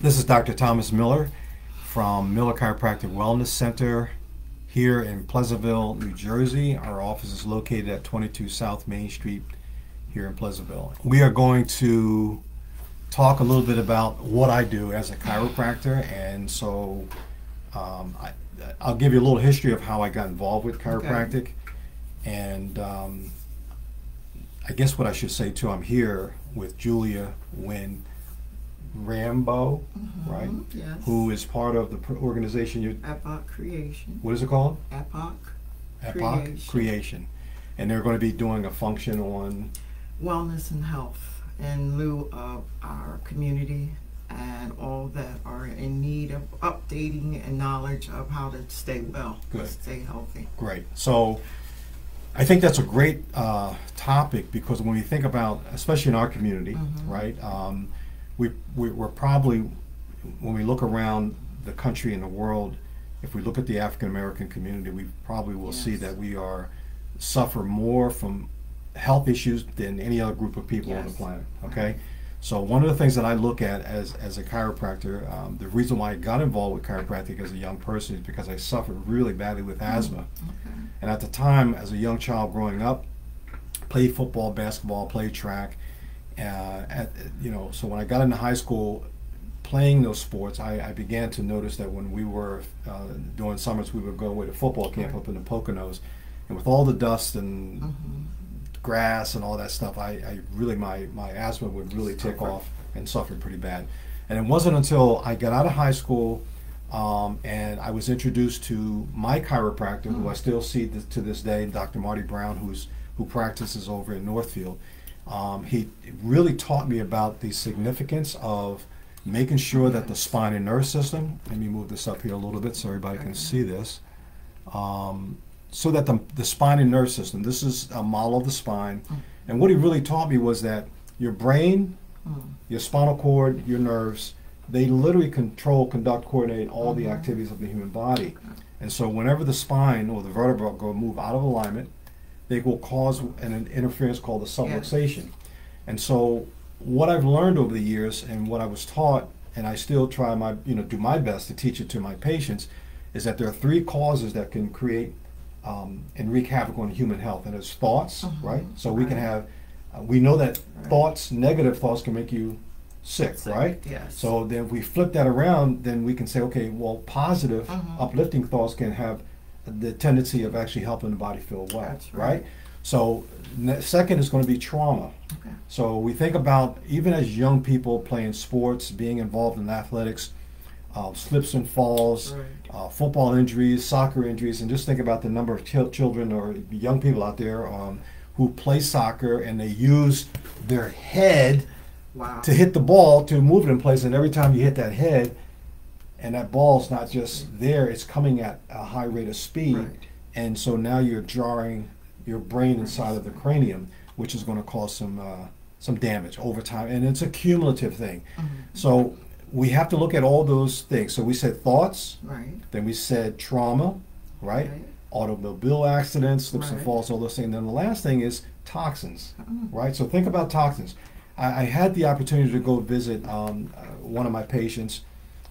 This is Dr. Thomas Miller from Miller Chiropractic Wellness Center here in Pleasantville, New Jersey. Our office is located at 22 South Main Street here in Pleasantville. We are going to talk a little bit about what I do as a chiropractor, and so I'll give you a little history of how I got involved with chiropractic. Okay. And I guess what I should say too, I'm here with Julia Wynn Rambo, right? Yes. Who is part of the organization you Epoch Creation. What is it called? Epoch Creation. And they're going to be doing a function on wellness and health in lieu of our community and all that are in need of updating and knowledge of how to stay well, Good. Stay healthy. Great. So I think that's a great topic, because when we think about, especially in our community, right? We're probably, when we look around the country and the world, if we look at the African American community, we probably will see that we suffer more from health issues than any other group of people on the planet. Okay, so one of the things that I look at as a chiropractor, the reason why I got involved with chiropractic as a young person is because I suffered really badly with asthma. And at the time, as a young child growing up, played football, basketball, played track. So when I got into high school, playing those sports, I began to notice that when we were during summers, we would go away to football camp up in the Poconos, and with all the dust and grass and all that stuff, I really my asthma would really take off and suffered pretty bad. And it wasn't until I got out of high school and I was introduced to my chiropractor, who I still see to this day, Dr. Marty Brown, who practices over in Northfield. He really taught me about the significance of making sure that the spine and nerve system, let me move this up here a little bit so everybody can see this, so that the spine and nerve system, this is a model of the spine, and what he really taught me was that your brain, your spinal cord, your nerves, they literally control, conduct, coordinate all the activities of the human body. And so whenever the spine or the vertebra go move out of alignment, they will cause an interference called the subluxation. And so what I've learned over the years and what I was taught, and I still try do my best to teach it to my patients, is that there are three causes that can create and wreak havoc on human health. And it's thoughts, right? So we can have, we know that thoughts, negative thoughts, can make you sick, right? Yes. So then if we flip that around, then we can say, okay, well, positive, uplifting thoughts can have the tendency of actually helping the body feel well. That's right? So second is going to be trauma. So we think about, even as young people playing sports, being involved in athletics, slips and falls, football injuries, soccer injuries, and just think about the number of children or young people out there who play soccer and they use their head to hit the ball to move it in place, and every time you hit that head, and that ball's not just there, it's coming at a high rate of speed. And so now you're jarring your brain inside of the cranium, which is going to cause some damage over time. And it's a cumulative thing. So we have to look at all those things. So we said thoughts, then we said trauma, automobile accidents, slips and falls, all those things. And then the last thing is toxins, right? So think about toxins. I had the opportunity to go visit one of my patients,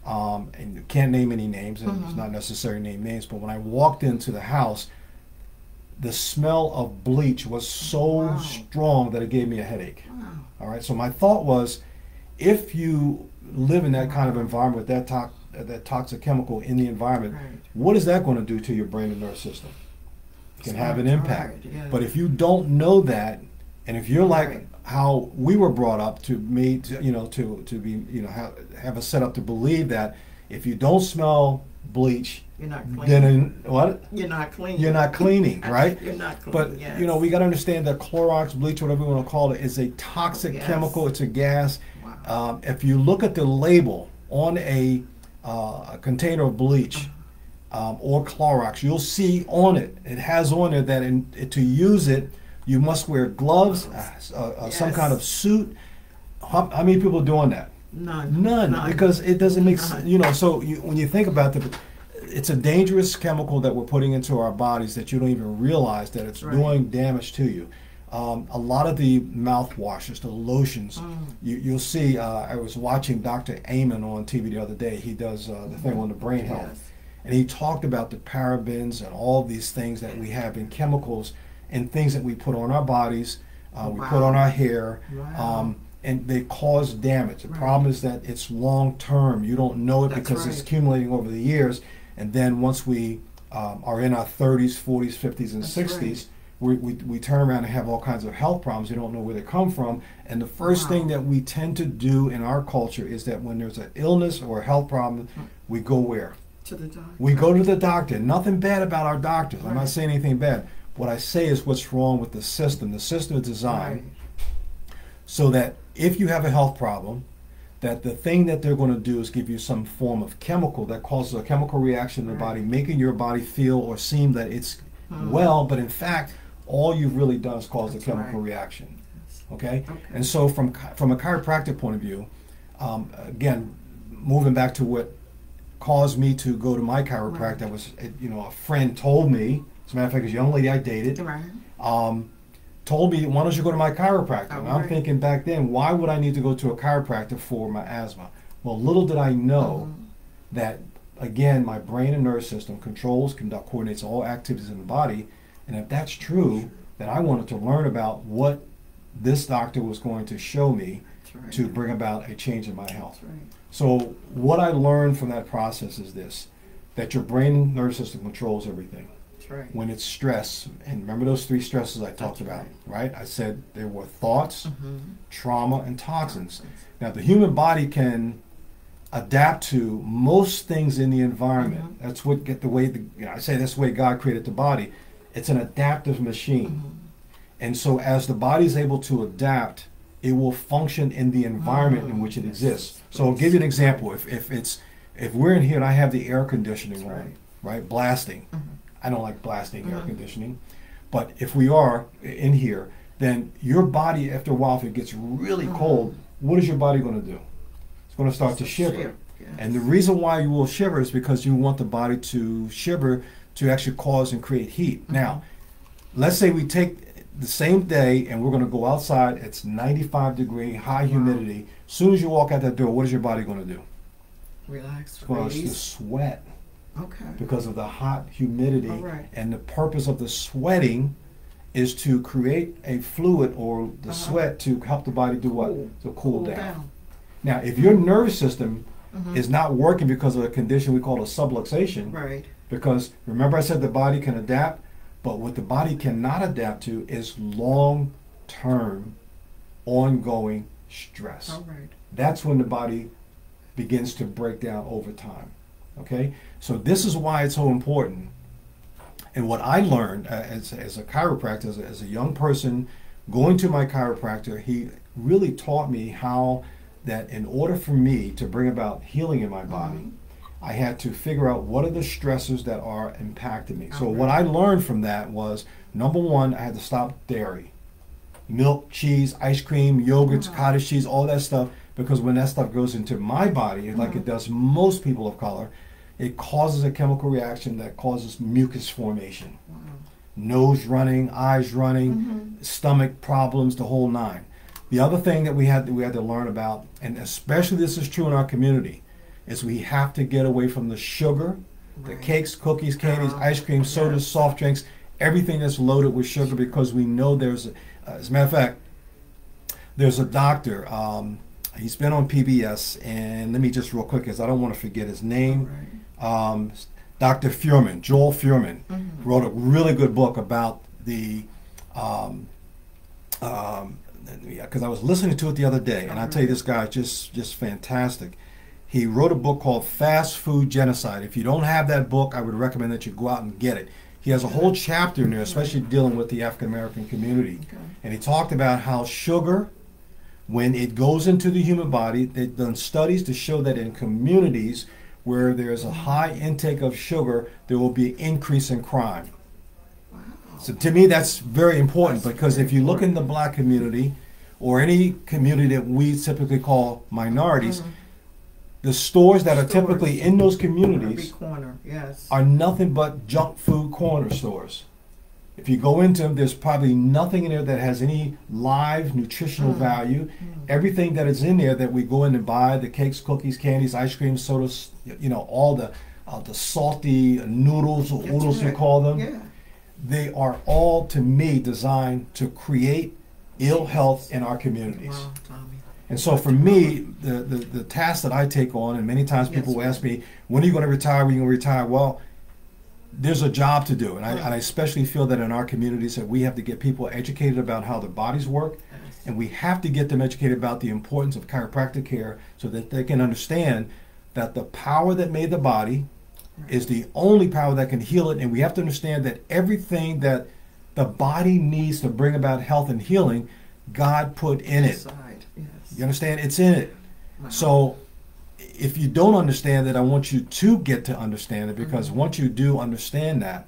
and can't name any names, and it's not necessary to name names, but when I walked into the house, the smell of bleach was so strong that it gave me a headache. All right, so my thought was, if you live in that kind of environment with that toxic chemical in the environment, what is that going to do to your brain and nerve system? It can have an impact. But if you don't know that, and if you're like how we were brought up to be, have a setup to believe that if you don't smell bleach, you're not cleaning. Then what? You're not cleaning. You're not cleaning, right? You're not cleaning. But we got to understand that Clorox, bleach, whatever you want to call it, is a toxic chemical. It's a gas. If you look at the label on a container of bleach or Clorox, you'll see on it, it has on it that to use it, you must wear gloves, some kind of suit. How many people are doing that? None, because it doesn't make sense. So when you think about it's a dangerous chemical that we're putting into our bodies that you don't even realize that it's doing damage to you. A lot of the mouthwashes, the lotions, you'll see, I was watching Dr. Amen on TV the other day. He does the thing on the brain health. Yes. And he talked about the parabens and all these things that we have in chemicals and things that we put on our bodies, we put on our hair, and they cause damage. The problem is that it's long term. You don't know it because it's accumulating over the years. And then once we are in our 30s, 40s, 50s, and 60s, we turn around and have all kinds of health problems. You don't know where they come from. And the first thing that we tend to do in our culture is that when there's an illness or a health problem, we go where? To the doctor. We go to the doctor. Nothing bad about our doctors. I'm not saying anything bad. What I say is what's wrong with the system. The system is designed so that if you have a health problem, that the thing that they're going to do is give you some form of chemical that causes a chemical reaction in the body, making your body feel or seem that it's well, but in fact, all you've really done is cause a chemical reaction. Okay? And so from a chiropractic point of view, again, moving back to what caused me to go to my chiropractor was, a friend told me, as a matter of fact, this young lady I dated, told me, why don't you go to my chiropractor? And I'm thinking back then, why would I need to go to a chiropractor for my asthma? Well, little did I know that, again, my brain and nervous system coordinates all activities in the body. And if that's true, then I wanted to learn about what this doctor was going to show me to bring about a change in my health. So what I learned from that process is this, that your brain and nervous system controls everything. When it's stress, and remember those 3 stresses I talked about, right? I said there were thoughts, trauma, and toxins. Now the human body can adapt to most things in the environment. That's what I say that's the way God created the body. It's an adaptive machine. And so as the body is able to adapt, it will function in the environment in which it exists. So I'll give you an example. If we're in here and I have the air conditioning on, right, blasting. I don't like blasting air conditioning, but if we are in here, then your body, after a while, if it gets really cold, what is your body going to do? It's going to start to shiver. And the reason why you will shiver is because you want the body to shiver to actually cause and create heat. Now, let's say we take the same day and we're going to go outside. It's 95-degree, high humidity. As soon as you walk out that door, what is your body going to do? Relax. It's going to sweat. Okay. Because of the hot humidity. And the purpose of the sweating is to create a fluid or the sweat to help the body do what? To cool down. Now, if your nervous system is not working because of a condition we call a subluxation, because remember I said the body can adapt, but what the body cannot adapt to is long-term, ongoing stress. That's when the body begins to break down over time. Okay, so this is why it's so important. And what I learned as a chiropractor, as a young person going to my chiropractor, he really taught me how that in order for me to bring about healing in my body, I had to figure out what are the stressors that are impacting me. So what I learned from that was, number one, I had to stop dairy. Milk, cheese, ice cream, yogurts, cottage cheese, all that stuff, because when that stuff goes into my body, like it does most people of color, it causes a chemical reaction that causes mucus formation. Nose running, eyes running, stomach problems, the whole 9. The other thing that we had to learn about, and especially this is true in our community, is we have to get away from the sugar, the cakes, cookies, candies, ice cream, sodas, soft drinks, everything that's loaded with sugar, because we know there's, as a matter of fact, there's a doctor, he's been on PBS, and let me just real quick, because I don't want to forget his name. Dr. Fuhrman, Joel Fuhrman, wrote a really good book about the, because I was listening to it the other day, and I tell you, this guy is just fantastic. He wrote a book called Fast Food Genocide. If you don't have that book, I would recommend that you go out and get it. He has a whole chapter in there, especially dealing with the African American community. And he talked about how sugar, when it goes into the human body, they've done studies to show that in communities where there's a high intake of sugar, there will be an increase in crime. So to me, that's very important, because if you look in the black community or any community that we typically call minorities, the stores that are typically in those communities are nothing but junk food corner stores. If you go into them, there's probably nothing in there that has any live nutritional value. Everything that is in there that we go in and buy, the cakes, cookies, candies, ice cream, sodas, all the salty noodles or oodles you call them, they are all, to me, designed to create ill health in our communities. Wow, Tommy. And so for me, the task that I take on, and many times people will ask me, when are you going to retire? When are you going to retire? Well, there's a job to do. And I especially feel that in our communities that we have to get people educated about how their bodies work. And we have to get them educated about the importance of chiropractic care so that they can understand that the power that made the body is the only power that can heal it. And we have to understand that everything that the body needs to bring about health and healing, God put in it. You understand? It's in it. So if you don't understand it, I want you to get to understand it, because once you do understand that,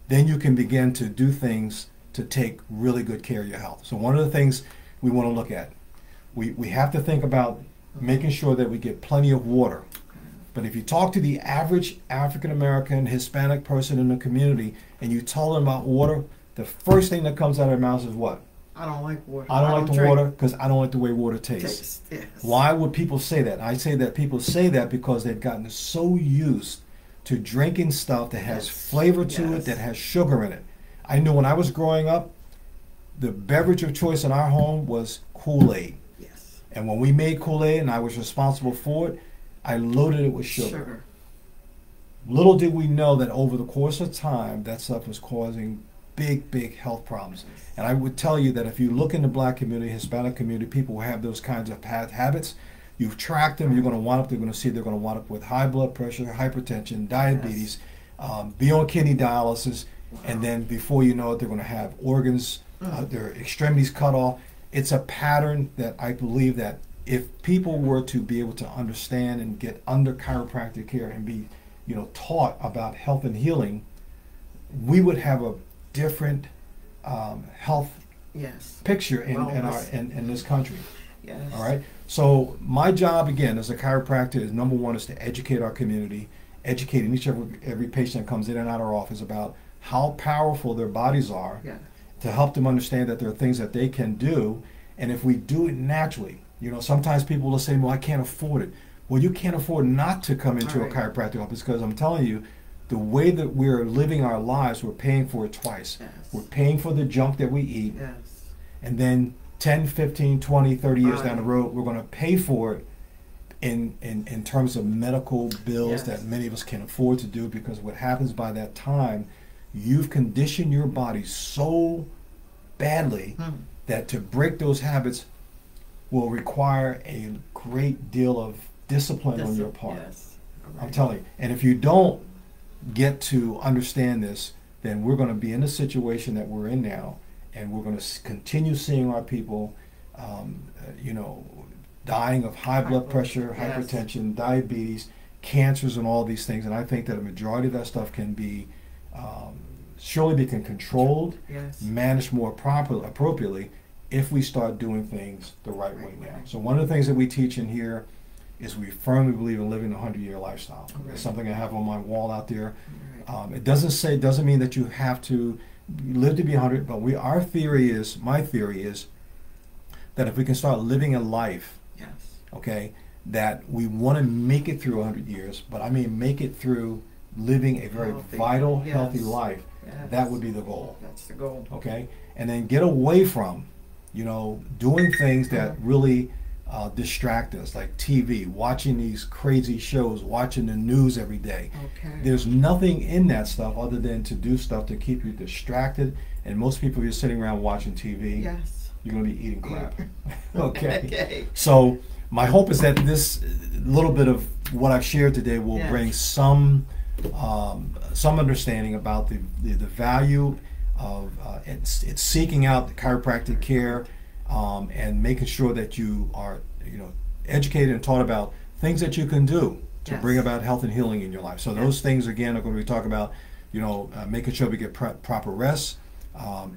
then you can begin to do things to take really good care of your health. So one of the things we want to look at, we have to think about making sure that we get plenty of water. But if you talk to the average African American, Hispanic person in the community, and you tell them about water, the first thing that comes out of their mouths is what? I don't like water. I don't like the water because I don't like the way water tastes. Yes. Why would people say that? I say that people say that because they've gotten so used to drinking stuff that has flavor to it, that has sugar in it. I knew when I was growing up, the beverage of choice in our home was Kool-Aid. Yes. And when we made Kool-Aid and I was responsible for it, I loaded it with sugar. Little did we know that over the course of time, that stuff was causing big health problems. And I would tell you that if you look in the black community, Hispanic community, people who have those kinds of habits, you've tracked them, you're going to wind up, they're going to wind up with high blood pressure, hypertension, diabetes, be on kidney dialysis, and then before you know it, they're going to have organs, their extremities cut off. It's a pattern that I believe that if people were to be able to understand and get under chiropractic care and be, taught about health and healing, we would have a different health picture in this country. All right. So my job again as a chiropractor is, number one, is to educate our community, educating every patient that comes in and out of our office about how powerful their bodies are, to help them understand that there are things that they can do, and if we do it naturally, sometimes people will say, well, I can't afford it. Well, you can't afford not to come into a chiropractic office, because I'm telling you, the way that we're living our lives, we're paying for it twice. We're paying for the junk that we eat, and then 10, 15, 20, 30 years down the road, we're going to pay for it in terms of medical bills that many of us can't afford to do, because what happens by that time, you've conditioned your body so badly that to break those habits will require a great deal of discipline on your part. I'm telling you. And if you don't get to understand this, then we're going to be in the situation that we're in now, and we're going to continue seeing our people, dying of high blood pressure, hypertension, diabetes, cancers, and all these things. And I think that a majority of that stuff can be surely be controlled, managed more appropriately if we start doing things the right way now. So one of the things that we teach in here is we firmly believe in living a 100-year lifestyle. It's something I have on my wall out there. It doesn't mean that you have to live to be 100, but my theory is that if we can start living a life, that we want to make it through 100 years, but I mean make it through living a very vital, healthy life. That would be the goal. That's the goal. Okay? And then get away from, doing things that really distract us, like TV, watching these crazy shows, watching the news every day. There's nothing in that stuff other than to do stuff to keep you distracted. And most people, if you're sitting around watching TV, you're going to be eating crap. Okay. So my hope is that this little bit of what I've shared today will bring some understanding about the value of it's seeking out the chiropractic care, and making sure that you are educated and taught about things that you can do to bring about health and healing in your life. So those things again are going to be talking about making sure we get proper rest,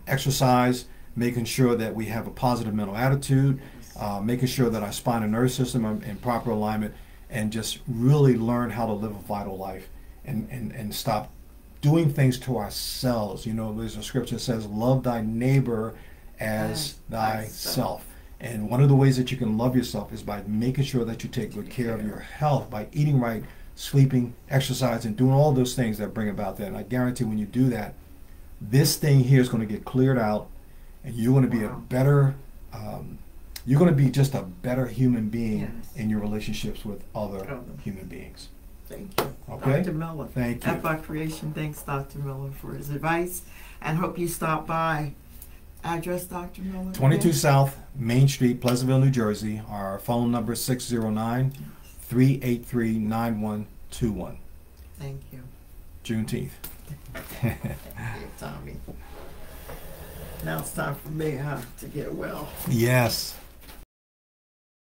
exercise, making sure that we have a positive mental attitude, making sure that our spine and nervous system are in proper alignment, and just really learn how to live a vital life and stop doing things to ourselves. You know, there's a scripture that says, love thy neighbor as thyself. And one of the ways that you can love yourself is by making sure that you take good care of your health, by eating right, sleeping, exercising, doing all those things that bring about that. And I guarantee when you do that, this thing here is going to get cleared out, and you're going to be a better, you're going to be just a better human being in your relationships with other human beings. Thank you. Okay? Dr. Miller. Thank you. FI Creation thanks Dr. Miller for his advice, and hope you stop by. Address, Dr. Miller? 22 South Main Street, Pleasantville, New Jersey. Our phone number is 609-383-9121. Thank you. Juneteenth. Thank you, Tommy. Now it's time for me, to get well. Yes.